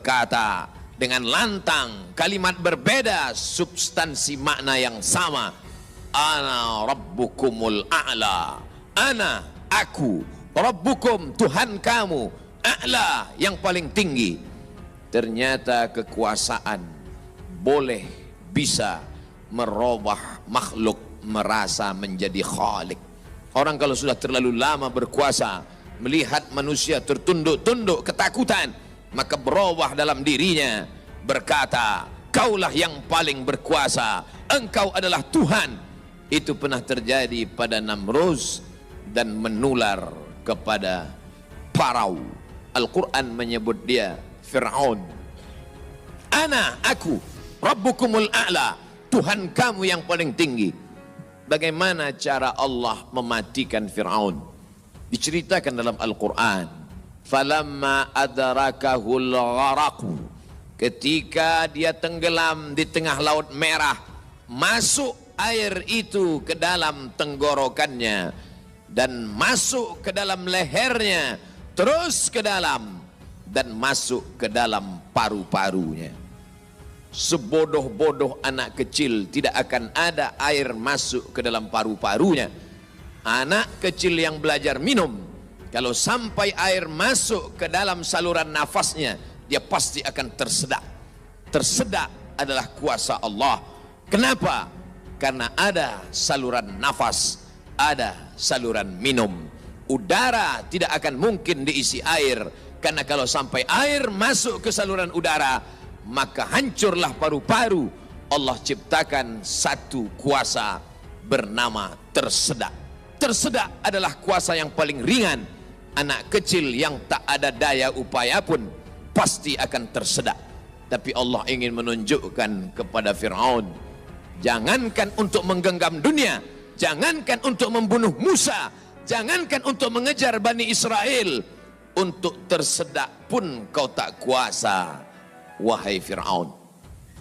berkata dengan lantang, kalimat berbeda, substansi makna yang sama. Ana rabbukumul a'la. Ana, aku, rabbukum, Tuhan kamu, a'la, yang paling tinggi. Ternyata kekuasaan boleh bisa merubah makhluk merasa menjadi khalik. Orang kalau sudah terlalu lama berkuasa, melihat manusia tertunduk-tunduk ketakutan, maka berubah dalam dirinya, berkata, kaulah yang paling berkuasa, engkau adalah Tuhan. Itu pernah terjadi pada Namruz dan menular kepada Parau. Al-Quran menyebut dia Fir'aun. Ana, aku, Rabbukumul a'la, Tuhan kamu yang paling tinggi. Bagaimana cara Allah mematikan Fir'aun? Diceritakan dalam Al-Quran. Falamma adrakahul gharaqu, ketika dia tenggelam di tengah laut merah, masuk air itu ke dalam tenggorokannya dan masuk ke dalam lehernya, terus ke dalam dan masuk ke dalam paru-parunya. Sebodoh-bodoh anak kecil tidak akan ada air masuk ke dalam paru-parunya. Anak kecil yang belajar minum, kalau sampai air masuk ke dalam saluran nafasnya, dia pasti akan tersedak. Tersedak adalah kuasa Allah. Kenapa? Karena ada saluran nafas, ada saluran minum. Udara tidak akan mungkin diisi air, karena kalau sampai air masuk ke saluran udara, maka hancurlah paru-paru. Allah ciptakan satu kuasa bernama tersedak. Tersedak adalah kuasa yang paling ringan. Anak kecil yang tak ada daya upaya pun pasti akan tersedak. Tapi Allah ingin menunjukkan kepada Fir'aun, jangankan untuk menggenggam dunia, jangankan untuk membunuh Musa, jangankan untuk mengejar Bani Israel, untuk tersedak pun kau tak kuasa, wahai Fir'aun.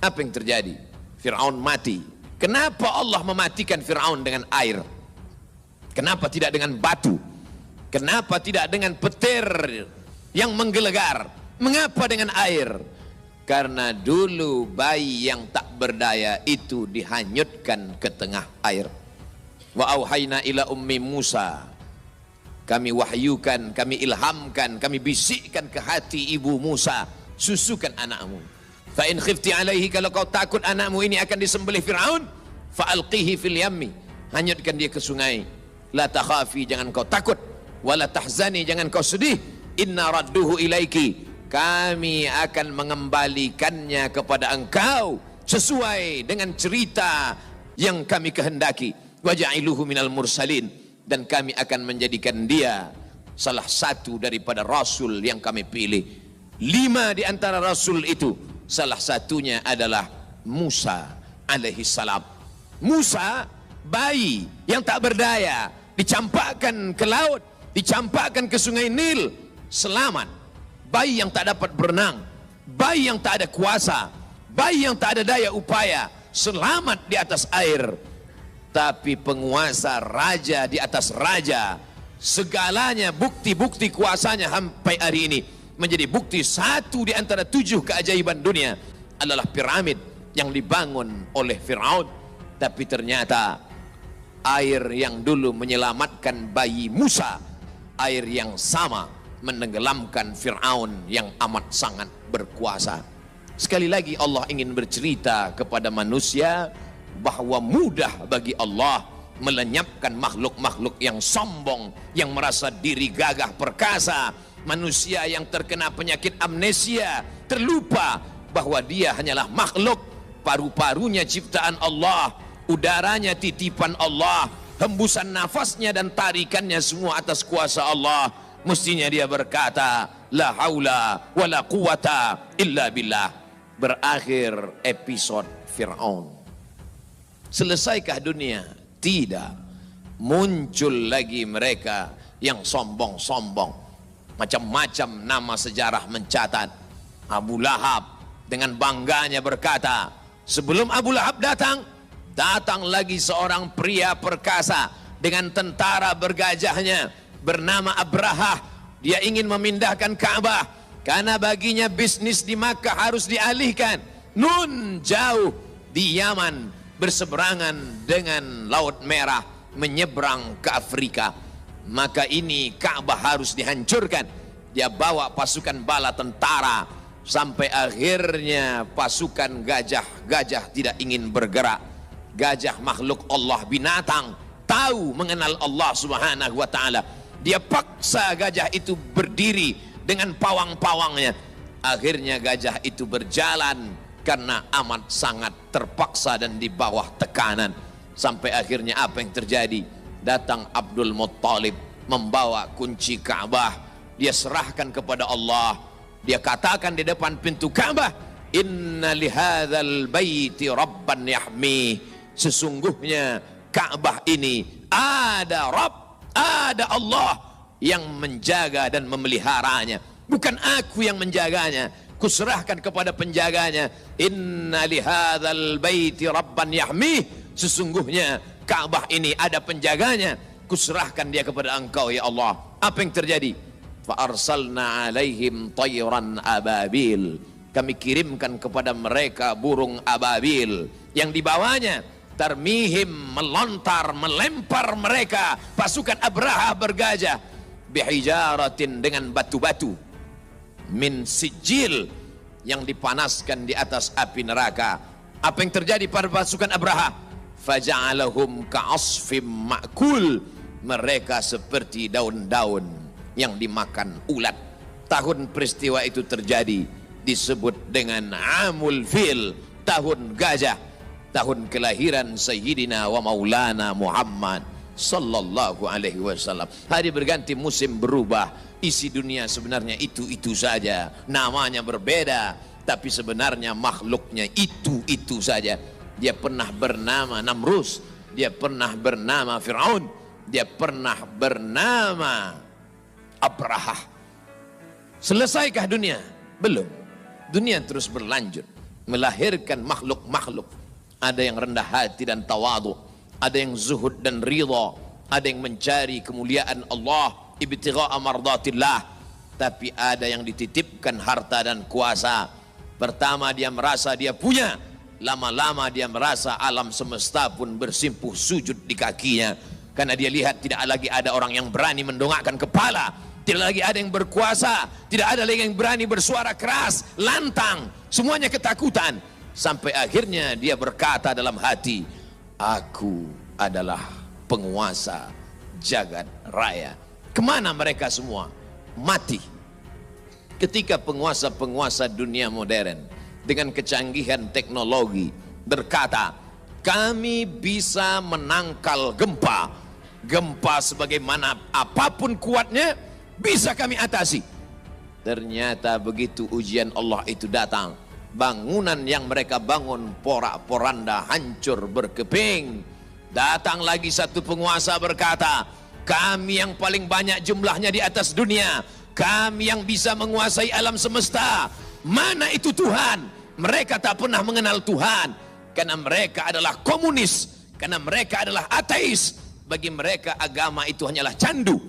Apa yang terjadi? Fir'aun mati. Kenapa Allah mematikan Fir'aun dengan air? Kenapa tidak dengan batu? Kenapa tidak dengan petir yang menggelegar? Mengapa dengan air? Karena dulu bayi yang tak berdaya itu dihanyutkan ke tengah air. Wa auhayna ila ummi Musa, kami wahyukan, kami ilhamkan, kami bisikkan ke hati ibu Musa, susukan anakmu. Fa in khifti alaihi, kalau kau takut anakmu ini akan disembelih Fir'aun, fa alqihi fil yammi, hanyutkan dia ke sungai. La takhafi, jangan kau takut, wala tahzani, jangan kau sedih, inna radduhu ilaiki, kami akan mengembalikannya kepada engkau sesuai dengan cerita yang kami kehendaki. Waja'iluhu minal mursalin, dan kami akan menjadikan dia salah satu daripada rasul yang kami pilih. 5 di antara rasul itu, salah satunya adalah Musa alaihi salam. Musa, bayi yang tak berdaya, dicampakkan ke laut, dicampakkan ke sungai Nil, selamat. Bayi yang tak dapat berenang, bayi yang tak ada kuasa, bayi yang tak ada daya upaya, selamat di atas air. Tapi penguasa, raja di atas raja, segalanya bukti-bukti kuasanya sampai hari ini menjadi bukti. Satu di antara 7 keajaiban dunia adalah piramid yang dibangun oleh Fir'aun. Tapi ternyata air yang dulu menyelamatkan bayi Musa, air yang sama menenggelamkan Fir'aun yang amat sangat berkuasa. Sekali lagi Allah ingin bercerita kepada manusia bahwa mudah bagi Allah melenyapkan makhluk-makhluk yang sombong, yang merasa diri gagah perkasa, manusia yang terkena penyakit amnesia, terlupa bahwa dia hanyalah makhluk, paru-parunya ciptaan Allah, udaranya titipan Allah, hembusan nafasnya dan tarikannya semua atas kuasa Allah. Mestinya dia berkata, la haula wa la quwata illa billah. Berakhir episode Fir'aun. Selesaikah dunia? Tidak. Muncul lagi mereka yang sombong-sombong. Macam-macam nama sejarah mencatat. Abu Lahab dengan bangganya berkata, sebelum Abu Lahab datang, datang lagi seorang pria perkasa dengan tentara bergajahnya bernama Abrahah. Dia ingin memindahkan Ka'bah. karena baginya bisnis di Makkah harus dialihkan. Nun jauh di Yaman, berseberangan dengan Laut Merah, menyeberang ke Afrika. Maka ini Ka'bah harus dihancurkan. Dia bawa pasukan bala tentara, sampai akhirnya pasukan gajah tidak ingin bergerak. Gajah makhluk Allah, binatang, tahu mengenal Allah Subhanahu wa ta'ala. Dia paksa gajah itu berdiri dengan pawang-pawangnya. Akhirnya gajah itu berjalan karena amat sangat terpaksa dan di bawah tekanan. Sampai akhirnya apa yang terjadi? Datang Abdul Muttalib membawa kunci Ka'bah. Dia serahkan kepada Allah. Dia katakan di depan pintu Ka'bah, inna lihadzal baiti rabban yahmi. Sesungguhnya Ka'bah ini ada Rabb, ada Allah yang menjaga dan memeliharanya. Bukan aku yang menjaganya, kuserahkan kepada penjaganya. Inna lihadzal baiti rabban yahmi. Sesungguhnya Ka'bah ini ada penjaganya, kuserahkan dia kepada engkau ya Allah. Apa yang terjadi? Fa arsalna alaihim tayran ababil. Kami kirimkan kepada mereka burung ababil yang dibawanya tarmihim, melontar, melempar mereka pasukan Abraha bergajah, bihijaratin, dengan batu-batu, min sijil, yang dipanaskan di atas api neraka. Apa yang terjadi pada pasukan Abraha? Faja'alahum ka'asfim ma'kul. Mereka seperti daun-daun yang dimakan ulat. Tahun peristiwa itu terjadi disebut dengan Amul Fil, tahun gajah, tahun kelahiran Sayyidina wa Maulana Muhammad sallallahu alaihi wasallam. Hari berganti, musim berubah, isi dunia sebenarnya itu-itu saja, namanya berbeda, tapi sebenarnya makhluknya itu-itu saja. Dia pernah bernama Namrus, dia pernah bernama Fir'aun, dia pernah bernama Abraha. Selesaikah dunia? Belum. Dunia terus berlanjut, melahirkan makhluk-makhluk. Ada yang rendah hati dan tawadu, ada yang zuhud dan ridha, ada yang mencari kemuliaan Allah, ibtigha'a mardatillah. Tapi ada yang dititipkan harta dan kuasa. Pertama dia merasa dia punya, lama-lama dia merasa alam semesta pun bersimpuh sujud di kakinya, karena dia lihat tidak lagi ada orang yang berani mendongakkan kepala, tidak lagi ada yang berkuasa, tidak ada lagi yang berani bersuara keras, lantang, semuanya ketakutan. Sampai akhirnya dia berkata dalam hati, aku adalah penguasa jagat raya. Kemana mereka semua? Mati. Ketika penguasa-penguasa dunia modern dengan kecanggihan teknologi berkata, kami bisa menangkal gempa. Gempa sebagaimana apapun kuatnya bisa kami atasi. Ternyata begitu ujian Allah itu datang, bangunan yang mereka bangun porak-poranda, hancur berkeping. Datang lagi satu penguasa berkata, kami yang paling banyak jumlahnya di atas dunia, kami yang bisa menguasai alam semesta. Mana itu Tuhan? Mereka tak pernah mengenal Tuhan, karena mereka adalah komunis, karena mereka adalah ateis. Bagi mereka agama itu hanyalah candu.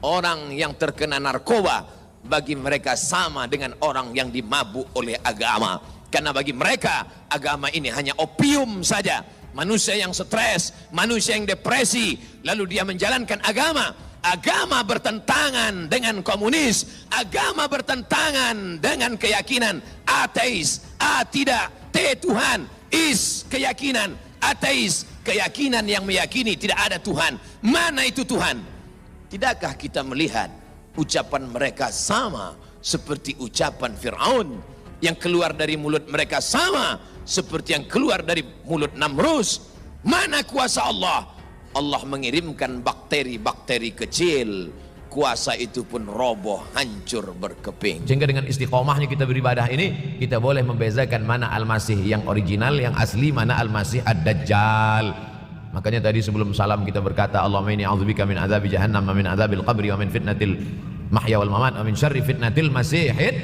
Orang yang terkena narkoba bagi mereka sama dengan orang yang dimabuk oleh agama, karena bagi mereka agama ini hanya opium saja. Manusia yang stres, manusia yang depresi, lalu dia menjalankan agama. Agama bertentangan dengan komunis, agama bertentangan dengan keyakinan ateis. A tidak, T Tuhan, is keyakinan ateis, keyakinan yang meyakini tidak ada Tuhan. Mana itu Tuhan? Tidakkah kita melihat ucapan mereka sama seperti ucapan Fir'aun, yang keluar dari mulut mereka sama seperti yang keluar dari mulut Namrus? Mana kuasa Allah? Allah mengirimkan bakteri-bakteri kecil, kuasa itu pun roboh, hancur berkeping. Sehingga dengan istiqomahnya kita beribadah ini, kita boleh membezakan mana Al-Masih yang original, yang asli, mana Al-Masih Ad-Dajjal. Makanya tadi sebelum salam kita berkata, Allahumma inni a'udzubika min adzabi jahannam wa min adzabil qabri wa min fitnatil mahya wal mamat wa min syarri fitnatil masihid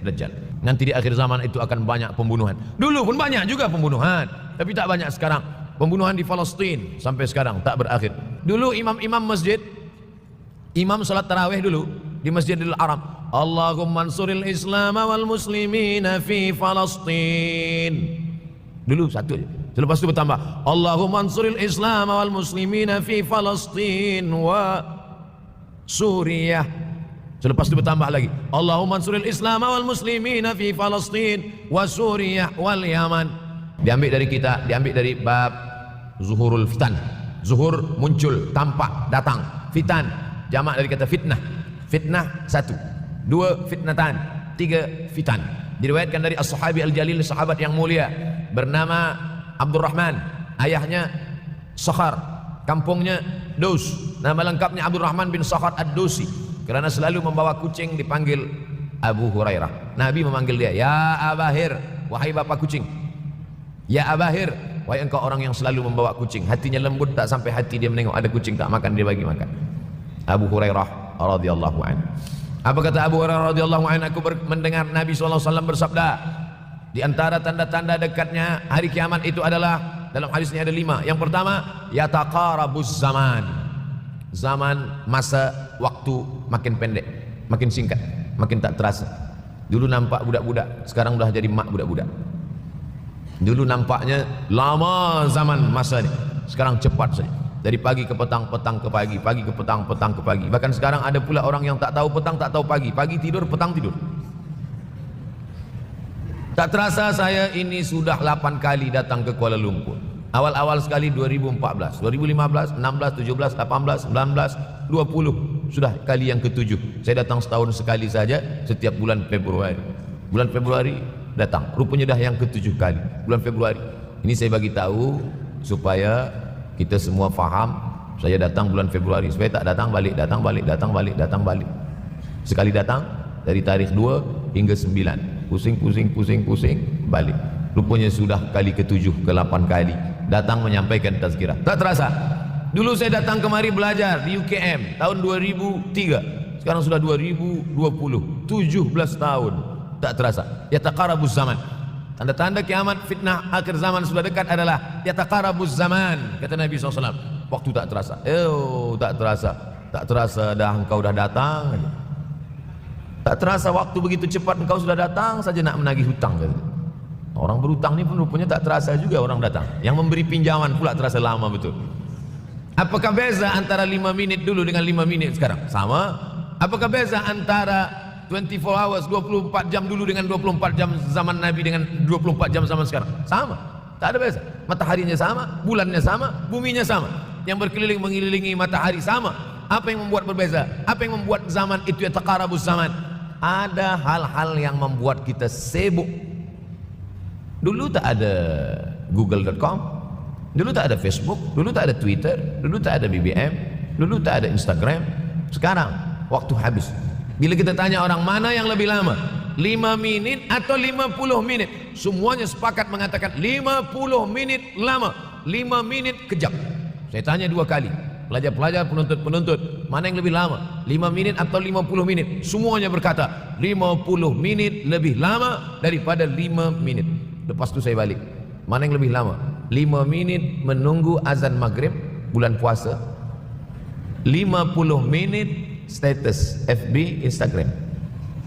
dajjal. Nanti di akhir zaman itu akan banyak pembunuhan. Dulu pun banyak juga pembunuhan, tapi tak banyak sekarang. Pembunuhan di Palestina sampai sekarang tak berakhir. Dulu imam-imam masjid, imam salat tarawih dulu di Masjidil Haram, Allahumma ansuril Islam wal muslimina fi Falastin. Dulu satu aja. Selepas itu bertambah, Allahumma ansuril Islam wal muslimina fi Falastin wa Suriah. Selepas itu bertambah lagi, Allahumma ansuril Islam wal muslimina fi Falastin wa Suriah wal Yaman. Diambil dari kita, diambil dari bab zuhurul fitan. Zuhur muncul, tampak, datang. Fitan jamak dari kata fitnah. Fitnah satu, dua fitnatan, tiga fitan. Diriwayatkan dari as-sahabi al-jalil, sahabat yang mulia bernama Abdurrahman, ayahnya Sakhar, kampungnya Daus. Nama lengkapnya Abdurrahman bin Sakhar ad-Dausi. Kerana selalu membawa kucing dipanggil Abu Hurairah. Nabi memanggil dia, ya Abahir, wahai bapak kucing. Ya Abahir, wahai engkau orang yang selalu membawa kucing. Hatinya lembut tak sampai hati dia menengok ada kucing tak makan, dia bagi makan. Abu Hurairah radhiyallahu anhu. Apa kata Abu Hurairah radhiyallahu anhu? Aku mendengar Nabi SAW bersabda, di antara tanda-tanda dekatnya hari kiamat itu adalah, dalam hadisnya ada 5. Yang pertama, yataqarabuz zaman. Zaman, masa, waktu makin pendek, makin singkat, makin tak terasa. Dulu nampak budak-budak, sekarang dah jadi mak budak-budak. Dulu nampaknya lama zaman masa ni, sekarang cepat saja. Dari pagi ke petang, petang ke pagi, pagi ke petang, petang ke pagi. Bahkan sekarang ada pula orang yang tak tahu petang, tak tahu pagi. Pagi tidur, petang tidur. Tak terasa saya ini sudah 8 kali datang ke Kuala Lumpur. Awal-awal sekali 2014, 2015, 16, 17, 18, 19, 20. Sudah kali yang ke-7. Saya datang setahun sekali saja setiap bulan Februari. Bulan Februari datang. Rupanya dah yang ke-7 kali. Bulan Februari. Ini saya bagi tahu supaya kita semua faham. Saya datang bulan Februari, supaya tak datang balik, datang balik, datang balik, datang balik. Sekali datang dari tarikh 2 hingga 9. Pusing, pusing, pusing, pusing, balik. Rupanya sudah kali ke-7, ke-8 kali datang menyampaikan tazkirah. Tak terasa. Dulu saya datang kemari belajar di UKM tahun 2003. Sekarang sudah 2020, 17 tahun. Tak terasa. Yataqarabuz zaman. Tanda-tanda kiamat, fitnah akhir zaman sudah dekat adalah yataqarabuz zaman, kata Nabi SAW. Waktu tak terasa. Tak terasa. Tak terasa dah engkau dah datang. Tak terasa waktu begitu cepat, engkau sudah datang saja nak menagih hutang. Orang berhutang ni pun rupanya tak terasa juga orang datang. Yang memberi pinjaman pula terasa lama betul. Apakah beza antara 5 minit dulu dengan 5 minit sekarang? Sama. Apakah beza antara 24 hours, 24 jam dulu dengan 24 jam zaman Nabi dengan 24 jam zaman sekarang? Sama. Tak ada beza. Mataharinya sama, bulannya sama, buminya sama. Yang berkeliling mengelilingi matahari sama. Apa yang membuat berbeza? Apa yang membuat zaman itu yataqarabuz zaman? Ada hal-hal yang membuat kita sibuk. Dulu tak ada google.com, dulu tak ada Facebook, dulu tak ada Twitter, dulu tak ada BBM, dulu tak ada Instagram. Sekarang waktu habis. Bila kita tanya orang mana yang lebih lama, 5 minit atau 50 minit, semuanya sepakat mengatakan 50 minit lama, 5 minit kejap. Saya tanya 2 kali, pelajar-pelajar, penuntut-penuntut, mana yang lebih lama, 5 minit atau 50 menit? Semuanya berkata 50 menit lebih lama daripada 5 menit. Lepas tu saya balik, mana yang lebih lama, 5 minit menunggu azan maghrib bulan puasa, 50 minit status FB, Instagram.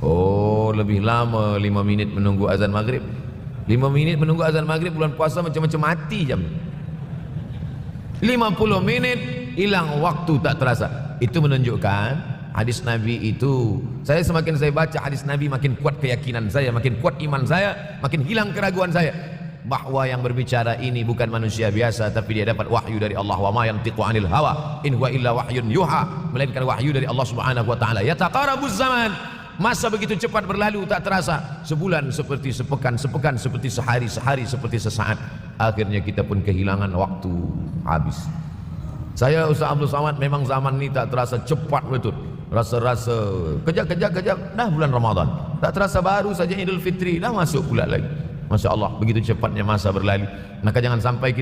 Oh, lebih lama 5 minit menunggu azan maghrib. 5 minit menunggu azan maghrib bulan puasa macam-macam mati jam. 50 minit hilang waktu tak terasa. Itu menunjukkan hadis Nabi itu, semakin saya baca hadis Nabi, makin kuat keyakinan saya, makin kuat iman saya, makin hilang keraguan saya bahwa yang berbicara ini bukan manusia biasa, tapi dia dapat wahyu dari Allah. Wa ma yantiqu 'anil hawa in huwa illa wahyun yuha, melainkan wahyu dari Allah Subhanahu wa taala. Yataqarabuz zaman. Masa begitu cepat berlalu tak terasa. Sebulan seperti sepekan, sepekan seperti sehari, sehari seperti sesaat. Akhirnya kita pun kehilangan waktu, habis. Saya Ustaz Abdul Samad, memang zaman ini tak terasa, cepat betul. Rasa-rasa kejap-kejap dah bulan Ramadan. Tak terasa baru saja Idul Fitri dah masuk pula lagi. Masya Allah, begitu cepatnya masa berlalu. Maka jangan sampai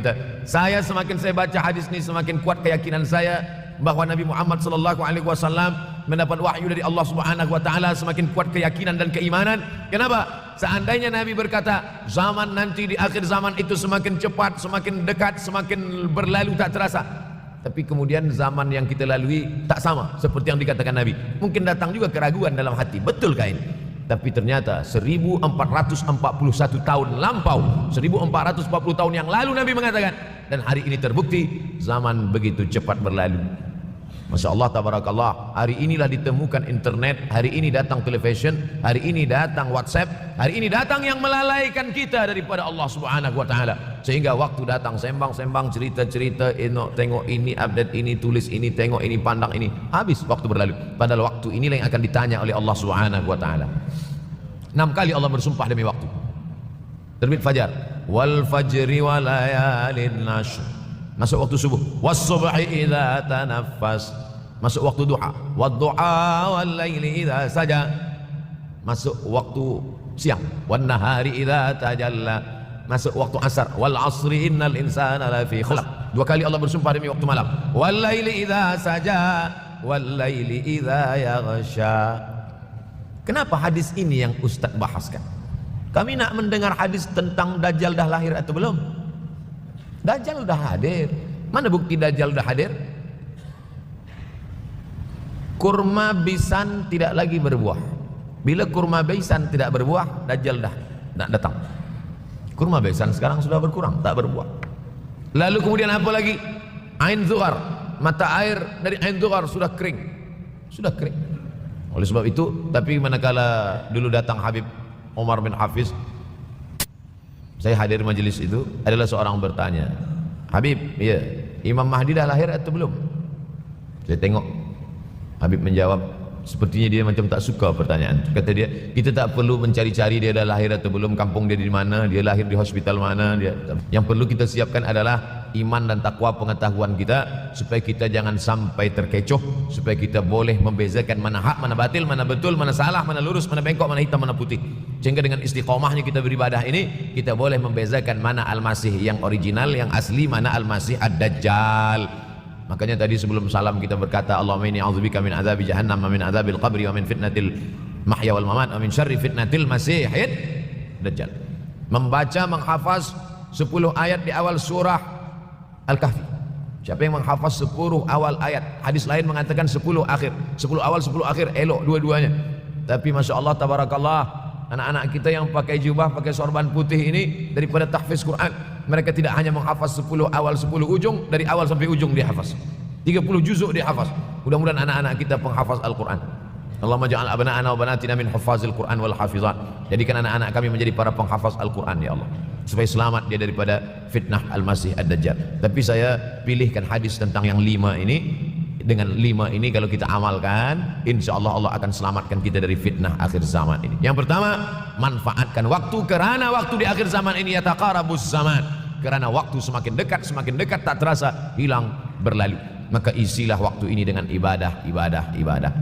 saya semakin saya baca hadis ini, semakin kuat keyakinan saya bahwa Nabi Muhammad SAW mendapat wahyu dari Allah Subhanahu wa taala, semakin kuat keyakinan dan keimanan. Kenapa? Seandainya Nabi berkata zaman nanti di akhir zaman itu semakin cepat, semakin dekat, semakin berlalu tak terasa. Tapi kemudian zaman yang kita lalui tak sama seperti yang dikatakan Nabi. Mungkin datang juga keraguan dalam hati, betulkah ini? Tapi ternyata 1441 tahun lampau, 1440 tahun yang lalu Nabi mengatakan, dan hari ini terbukti zaman begitu cepat berlalu. Masya Allah, tabarakallah. Hari inilah ditemukan internet, hari ini datang television, hari ini datang WhatsApp, hari ini datang yang melalaikan kita daripada Allah Subhanahu wa taala. Sehingga waktu datang sembang-sembang, cerita-cerita, tengok ini, update ini, tulis ini, tengok ini, pandang ini, habis waktu berlalu. Padahal waktu inilah yang akan ditanya oleh Allah Subhanahu wa taala. 6 kali Allah bersumpah demi waktu. Terbit fajar, wal fajri wa layalin nashr. Masuk waktu subuh, was-subhi idza tanaffas. Masuk waktu duha, wad-duha wal-laili idza saja. Masuk waktu siang, wan-nahari idza tajalla. Masuk waktu asar, wal asri innal insana lafi khusr. 2 kali Allah bersumpah demi waktu malam, wal-laili idza saja, wal-laili idza yaghsha. Kenapa hadis ini yang Ustaz bahaskan? Kami nak mendengar hadis tentang Dajjal dah lahir atau belum? Dajjal udah hadir. Mana bukti Dajjal udah hadir? Kurma bisan tidak lagi berbuah. Bila kurma bisan tidak berbuah, Dajjal dah nak datang. Kurma bisan sekarang sudah berkurang, tak berbuah. Lalu kemudian apa lagi? Ain Zuhar, mata air dari Ain Zuhar sudah kering. Sudah kering. Oleh sebab itu, tapi manakala dulu datang Habib Umar bin Hafiz, saya hadir majelis itu, adalah seorang bertanya, Habib, ya, Imam Mahdi dah lahir atau belum? Saya tengok Habib menjawab, sepertinya dia macam tak suka pertanyaan. Kata dia, kita tak perlu mencari-cari dia dah lahir atau belum, kampung dia di mana, dia lahir di hospital mana. Yang perlu kita siapkan adalah iman dan takwa pengetahuan kita, supaya kita jangan sampai terkecoh, supaya kita boleh membezakan mana hak, mana batil, mana betul, mana salah, mana lurus, mana bengkok, mana hitam, mana putih. Sehingga dengan istiqomahnya kita beribadah ini, kita boleh membezakan mana Al-Masih yang original, yang asli, mana Al-Masih Ad-Dajjal. Makanya tadi sebelum salam kita berkata, Allahumma inni a'udzubika min azabi jahannam wa min azabil qabri wa min fitnatil mahya wal mamat wa min syarri fitnatil masihid dajjal. Membaca, menghafaz 10 ayat di awal surah Al-Kahfi. Siapa yang menghafaz 10 awal ayat, hadis lain mengatakan 10 akhir, 10 awal 10 akhir, elok dua-duanya. Tapi Masya Allah, tabarakallah, anak-anak kita yang pakai jubah, pakai sorban putih ini, daripada tahfiz Quran, mereka tidak hanya menghafaz 10 awal 10 ujung, dari awal sampai ujung dia hafaz, 30 juzuk dia hafaz. Mudah-mudahan anak-anak kita penghafaz Al-Quran. Allahumma ja'al abna'ana wa banatina min hafazil Quran wal hafizat. Jadikan anak-anak kami menjadi para penghafaz Al-Quran ya Allah, supaya selamat dia daripada fitnah Al-Masih Ad-Dajjal. Tapi saya pilihkan hadis tentang yang 5 ini. Dengan 5 ini kalau kita amalkan, insya Allah Allah akan selamatkan kita dari fitnah akhir zaman ini. Yang pertama, manfaatkan waktu, kerana waktu di akhir zaman ini yataqarabus zaman, kerana waktu semakin dekat tak terasa hilang berlalu. Maka isilah waktu ini dengan ibadah.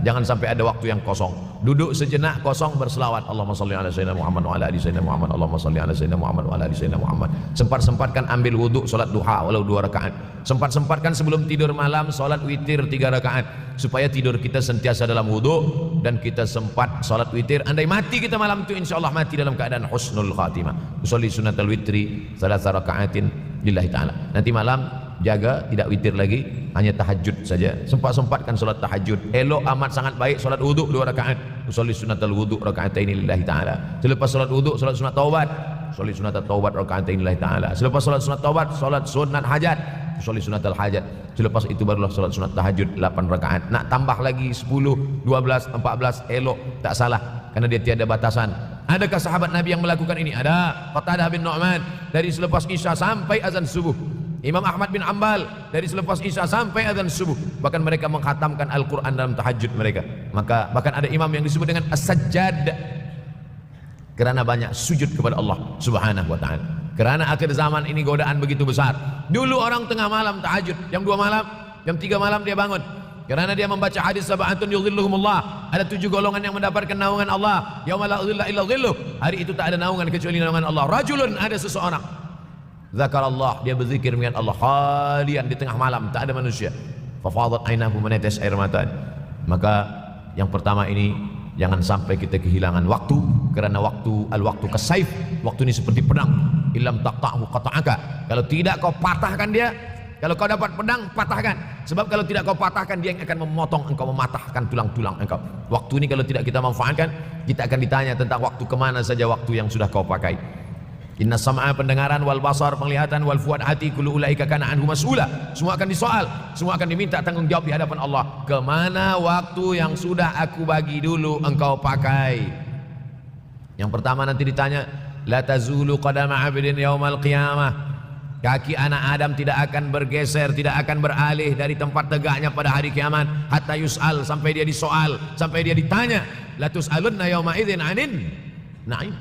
Jangan sampai ada waktu yang kosong. Duduk sejenak kosong, berselawat, Allahumma salli ala sayyidina Muhammad wa ala ali sayyidina Muhammad, Allahumma salli ala sayyidina Muhammad wa ala ali sayyidina Muhammad. Sempat-sempatkan ambil wuduk, solat duha walau 2 rakaat. Sempat-sempatkan sebelum tidur malam solat witir 3 rakaat, supaya tidur kita sentiasa dalam wuduk dan kita sempat solat witir. Andai mati kita malam itu, insyaallah mati dalam keadaan husnul khatimah. Usolli sunnatal witri 3 rakaatin lillahi ta'ala. Nanti malam jaga, tidak witir lagi, hanya tahajud saja. Sempat-sempatkan solat tahajud. Elok amat sangat baik solat wuduk 2 rakaat. Usolli sunnatal wuduk rakaatain lillahi ta'ala. Selepas solat wuduk, solat sunat taubat. Usolli sunnatat taubat rakaatain lillahi ta'ala. Selepas solat sunat taubat, solat sunat hajat. Usolli sunatal hajat. Selepas itu barulah solat sunat tahajud 8 rakaat. Nak tambah lagi 10, 12, 14, elok, tak salah, karena dia tiada batasan. Adakah sahabat Nabi yang melakukan ini? Ada. Qatadah bin Nu'man, dari selepas Isya sampai azan subuh. Imam Ahmad bin Ambal, dari selepas Isya sampai azan subuh. Bahkan mereka mengkhatamkan Al-Quran dalam tahajud mereka. Maka bahkan ada imam yang disebut dengan As-Sajjad, kerana banyak sujud kepada Allah Subhanahu wa ta'ala. Kerana akhir zaman ini godaan begitu besar. Dulu orang tengah malam tahajud, jam 2 malam, jam 3 malam dia bangun, kerana dia membaca hadis sab'atun yudhilluhumullah. Ada 7 golongan yang mendapatkan naungan Allah, yauma la dhilla illa dhilluh. Hari itu tak ada naungan kecuali naungan Allah. Rajulun, ada seseorang, zakarallah, dia berzikir dengan Allah khalian, di tengah malam tak ada manusia. Fafadat ainahu, menetes air mata. Maka yang pertama ini, jangan sampai kita kehilangan waktu, kerana waktu, al-waktu kasaif, waktu ini seperti pedang. Illam taqta'hu qata'aka, kalau tidak kau patahkan dia, Kalau kau dapat pedang, patahkan. Sebab kalau tidak kau patahkan, dia yang akan memotong engkau, mematahkan tulang-tulang engkau. Waktu ini kalau tidak kita manfaatkan, kita akan ditanya tentang waktu, kemana saja waktu yang sudah kau pakai. Inna sam'a, pendengaran, wal basar, penglihatan, wal fuad, hati, kullu ulaika kana anhu mas'ula. Semua akan disoal, semua akan diminta tanggung jawab di hadapan Allah. Kemana waktu yang sudah aku bagi dulu engkau pakai? Yang pertama nanti ditanya, la tazulu qadama 'abdin yaumal qiyamah. Kaki anak Adam tidak akan bergeser, tidak akan beralih dari tempat tegaknya pada hari kiamat hatta yus'al, sampai dia disoal, sampai dia ditanya. La tus'alunna yauma idzin 'anin na'im.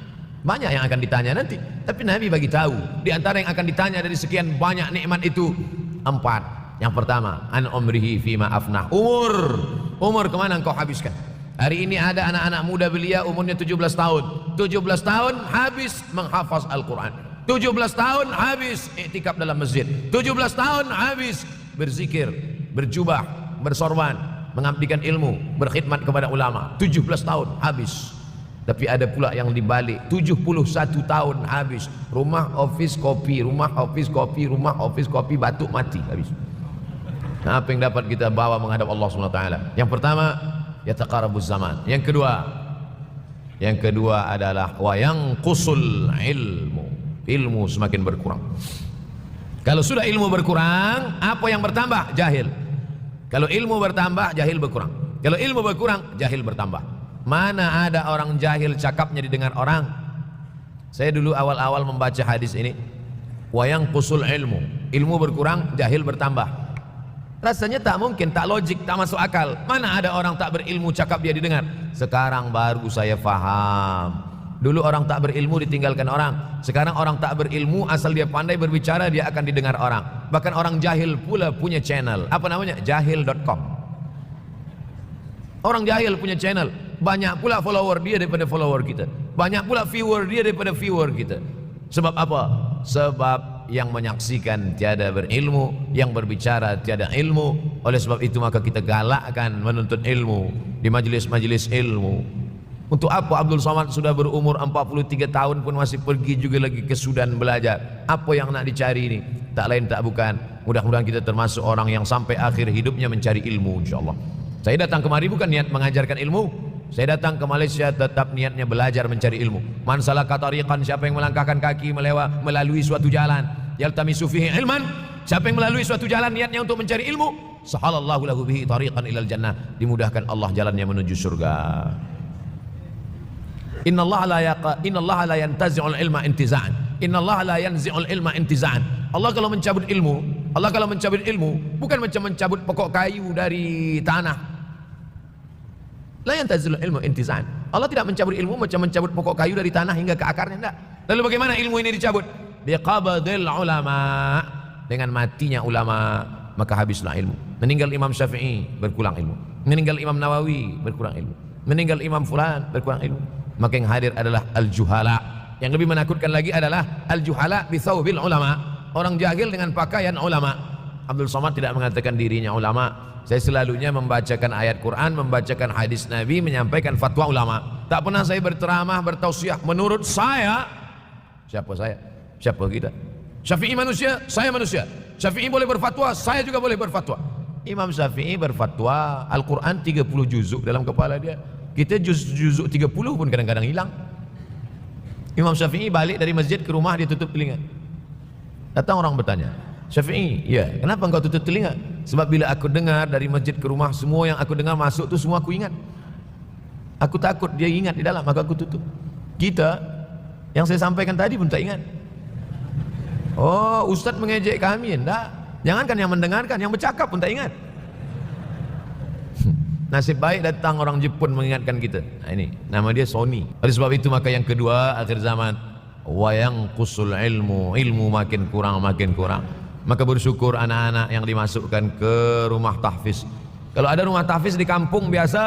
Banyak yang akan ditanya nanti, tapi Nabi bagi tahu di antara yang akan ditanya dari sekian banyak nikmat itu 4. Yang pertama, an umrihi fima afnah. Umur kemana engkau habiskan? Hari ini ada anak-anak muda belia umurnya 17 tahun. 17 tahun habis menghafaz Al-Quran. 17 tahun habis iktikaf dalam masjid. 17 tahun habis berzikir, berjubah, bersorban, mengabdikan ilmu, berkhidmat kepada ulama. 17 tahun habis. Tapi ada pula yang dibalik, 71 tahun habis. Rumah, office, kopi, rumah, office, kopi, rumah, office, kopi, batuk, mati, habis. Nah, apa yang dapat kita bawa menghadap Allah SWT? Yang pertama, yataqarabuz zaman. Yang kedua adalah wa yanqusul ilmu. Ilmu semakin berkurang. Kalau sudah ilmu berkurang, apa yang bertambah? Jahil. Kalau ilmu bertambah, jahil berkurang. Kalau ilmu berkurang, jahil bertambah. Mana ada orang jahil cakapnya didengar orang? Saya dulu awal-awal membaca hadis ini, wa yanqusul ilmu. Ilmu berkurang, jahil bertambah. Rasanya tak mungkin, tak logik, tak masuk akal. Mana ada orang tak berilmu cakap dia didengar? Sekarang baru saya faham. Dulu orang tak berilmu ditinggalkan orang. Sekarang orang tak berilmu, asal dia pandai berbicara, dia akan didengar orang. Bahkan orang jahil pula punya channel. Apa namanya? Jahil.com. Orang jahil punya channel. Banyak pula follower dia daripada follower kita. Banyak pula viewer dia daripada viewer kita. Sebab apa? Sebab yang menyaksikan tiada berilmu, yang berbicara tiada ilmu. Oleh sebab itu maka kita galakkan menuntut ilmu di majlis-majlis ilmu. Untuk apa Abdul Somad sudah berumur 43 tahun pun masih pergi juga lagi ke Sudan belajar? Apa yang nak dicari ini? Tak lain tak bukan, mudah-mudahan kita termasuk orang yang sampai akhir hidupnya mencari ilmu, insyaallah. Saya datang kemari bukan niat mengajarkan ilmu. Saya datang ke Malaysia tetap niatnya belajar mencari ilmu. Man salaka tariqan, siapa yang melangkahkan kaki melalui suatu jalan, yaltamisu fihi ilman, siapa yang melalui suatu jalan niatnya untuk mencari ilmu, sahalallahu lahu bihi tariqan ilal jannah, dimudahkan Allah jalannya menuju surga. Innallaha la yantazi'ul ilma intiza'an. Innallaha la yanzi'ul ilma intiza'an. Allah kalau mencabut ilmu bukan macam mencabut pokok kayu dari tanah. La yantazilul ilmu intiza'an. Allah tidak mencabut ilmu macam mencabut pokok kayu dari tanah hingga ke akarnya, tidak. Lalu bagaimana ilmu ini dicabut? Biqabdil ulama. Dengan matinya ulama maka habislah ilmu. Meninggal Imam Syafi'i, berkurang ilmu. Meninggal Imam Nawawi, berkurang ilmu. Meninggal Imam Fulan, berkurang ilmu. Maka yang hadir adalah al-juhala. Yang lebih menakutkan lagi adalah al-juhala bi thawbil ulama. Orang jahil dengan pakaian ulama. Abdul Somad tidak mengatakan dirinya ulama. Saya selalunya membacakan ayat Quran, membacakan hadis Nabi, menyampaikan fatwa ulama. Tak pernah saya berceramah, bertausiah. Menurut saya, siapa saya? Siapa kita? Syafi'i manusia, saya manusia. Syafi'i boleh berfatwa, saya juga boleh berfatwa. Imam Syafi'i berfatwa, Al-Quran 30 juzuk dalam kepala dia. Kita juzuk 30 pun kadang-kadang hilang. Imam Syafi'i balik dari masjid ke rumah, dia tutup telinga. Datang orang bertanya, Syafi'i, ya, kenapa engkau tutup telinga? Sebab bila aku dengar dari masjid ke rumah, semua yang aku dengar masuk tu semua aku ingat. Aku takut dia ingat di dalam, maka aku tutup. Kita, yang saya sampaikan tadi pun tak ingat. Oh, Ustaz mengejek kami, enggak. Jangankan yang mendengarkan, yang bercakap pun tak ingat. Nasib baik datang orang Jepun mengingatkan kita. Nah ini, nama dia Sony. Oleh sebab itu maka yang kedua, akhir zaman, wa yanqusul ilmu. Ilmu makin kurang. Maka bersyukur anak-anak yang dimasukkan ke rumah tahfiz. Kalau ada rumah tahfiz di kampung biasa,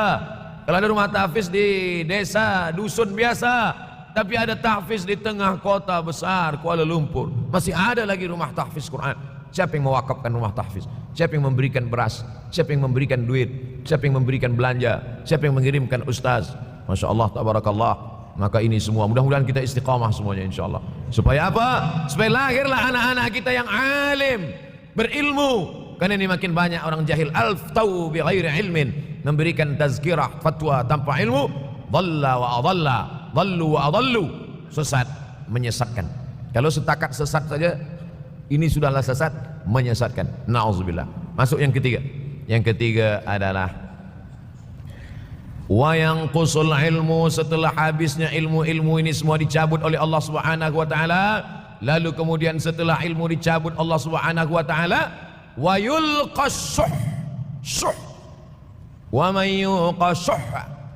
kalau ada rumah tahfiz di desa, dusun biasa, tapi ada tahfiz di tengah kota besar Kuala Lumpur, masih ada lagi rumah tahfiz Quran. Siapa yang mewakafkan rumah tahfiz? Siapa yang memberikan beras? Siapa yang memberikan duit? Siapa yang memberikan belanja? Siapa yang mengirimkan ustaz? Masya Allah, tabarakallah. Maka ini semua mudah-mudahan kita istiqamah semuanya insyaallah. Supaya apa? Supaya lahirlah anak-anak kita yang alim, berilmu, karena ini makin banyak orang jahil. Aftau bi ghairi ilmin, memberikan tazkirah fatwa tanpa ilmu. Dhalla wa adalla, dhallu wa adallu, sesat, menyesatkan. Kalau setakat sesat saja, ini sudahlah sesat, menyesatkan. Na'udzubillah. Masuk yang ketiga. Yang ketiga adalah wa yanqusul ilmu, setelah habisnya ilmu-ilmu ini semua dicabut oleh Allah Subhanahu wa taala. Lalu kemudian setelah ilmu dicabut Allah Subhanahu wa taala, wa yulqas syuh. Wa may yuqashuh,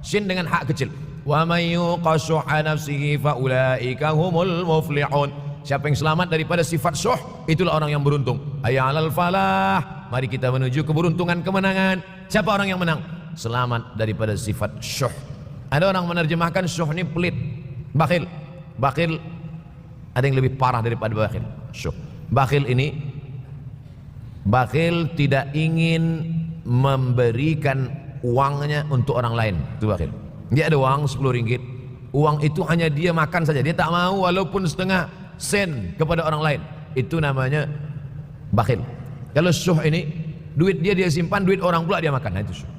sin dengan hak kecil. Wa may yuqashuh nafsihi fa ulaika humul muflihun. Siapa yang selamat daripada sifat syuh, itulah orang yang beruntung. Hayya 'alal falah, mari kita menuju keberuntungan, kemenangan. Siapa orang yang menang? Selamat daripada sifat syuh. Ada orang menerjemahkan syuh ini pelit, bakhil. Bakhil ada yang lebih parah daripada bakhil. Syuh. Bakhil ini, bakhil tidak ingin memberikan uangnya untuk orang lain. Itu bakhil. Dia ada uang 10 ringgit. Uang itu hanya dia makan saja. Dia tak mau walaupun setengah sen kepada orang lain. Itu namanya bakhil. Kalau syuh ini, duit dia simpan, duit orang pula dia makan. Nah, itu syuh.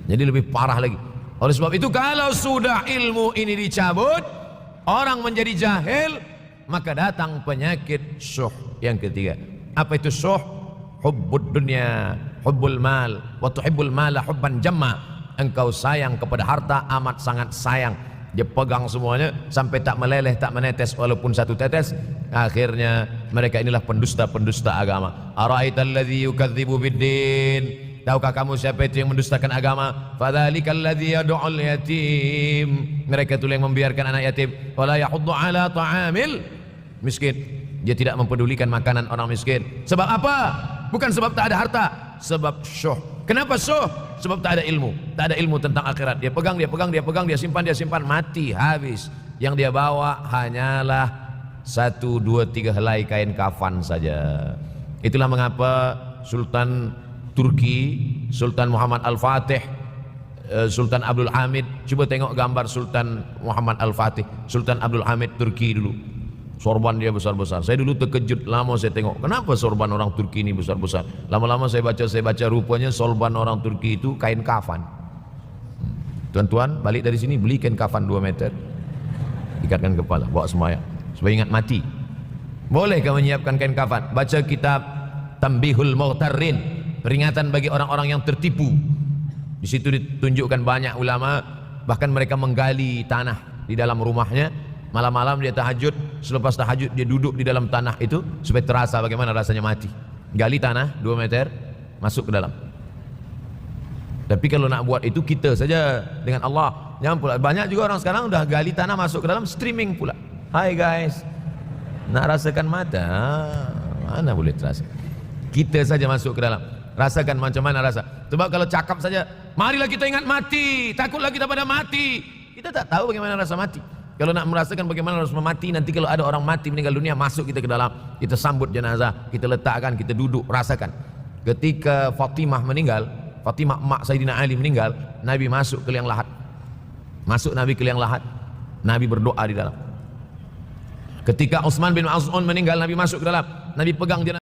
Jadi lebih parah lagi. Oleh sebab itu, kalau sudah ilmu ini dicabut, orang menjadi jahil, maka datang penyakit syuh yang ketiga. Apa itu syuh? Hubbud dunya, hubbul mal, wa tuhibbul mala hubban jamma. Engkau sayang kepada harta, amat sangat sayang. Dia pegang semuanya sampai tak meleleh, tak menetes walaupun satu tetes. Akhirnya mereka inilah pendusta-pendusta agama. Ara'aital ladzi yukadzibu biddin. Tahukah kamu siapa itu yang mendustakan agama? Fadzalikal ladzi yad'ul yatim. Mereka itu yang membiarkan anak yatim. Wala yahuddu ala ta'amil miskin. Dia tidak mempedulikan makanan orang miskin. Sebab apa? Bukan sebab tak ada harta, sebab syuh. Kenapa syuh? Sebab tak ada ilmu. Tak ada ilmu tentang akhirat. Dia pegang, dia simpan, mati, habis. Yang dia bawa hanyalah 1, 2, 3 helai kain kafan saja. Itulah mengapa Sultan Turki, Sultan Muhammad Al-Fatih, Sultan Abdul Hamid. Coba tengok gambar Sultan Muhammad Al-Fatih, Sultan Abdul Hamid Turki dulu. Sorban dia besar-besar. Saya dulu terkejut, lama saya tengok, kenapa sorban orang Turki ini besar-besar. Lama-lama saya baca rupanya sorban orang Turki itu kain kafan. Tuan-tuan balik dari sini beli kain kafan 2 meter, ikatkan kepala, bawa sembahyang supaya ingat mati. Bolehkah menyiapkan kain kafan? Baca kitab Tambihul Mughtarrin, peringatan bagi orang-orang yang tertipu. Di situ ditunjukkan banyak ulama, bahkan mereka menggali tanah di dalam rumahnya. Malam-malam dia tahajud, selepas tahajud dia duduk di dalam tanah itu supaya terasa bagaimana rasanya mati. Gali tanah 2 meter, masuk ke dalam. Tapi kalau nak buat itu kita saja dengan Allah. Jangan pula, banyak juga orang sekarang udah gali tanah masuk ke dalam, streaming pula. Hai guys, nak rasakan mata? Mana boleh terasa? Kita saja masuk ke dalam, rasakan macam mana rasa. Sebab kalau cakap saja, marilah kita ingat mati, takutlah kita pada mati. Kita tak tahu bagaimana rasa mati. Kalau nak merasakan bagaimana harus mati, nanti kalau ada orang mati meninggal dunia, masuk kita ke dalam, kita sambut jenazah, kita letakkan, kita duduk, rasakan. Ketika Fatimah meninggal, Fatimah emak Sayyidina Ali meninggal, Nabi masuk ke liang lahat. Masuk Nabi ke liang lahat, Nabi berdoa di dalam. Ketika Utsman bin Affan meninggal, Nabi masuk ke dalam, Nabi pegang jenazah.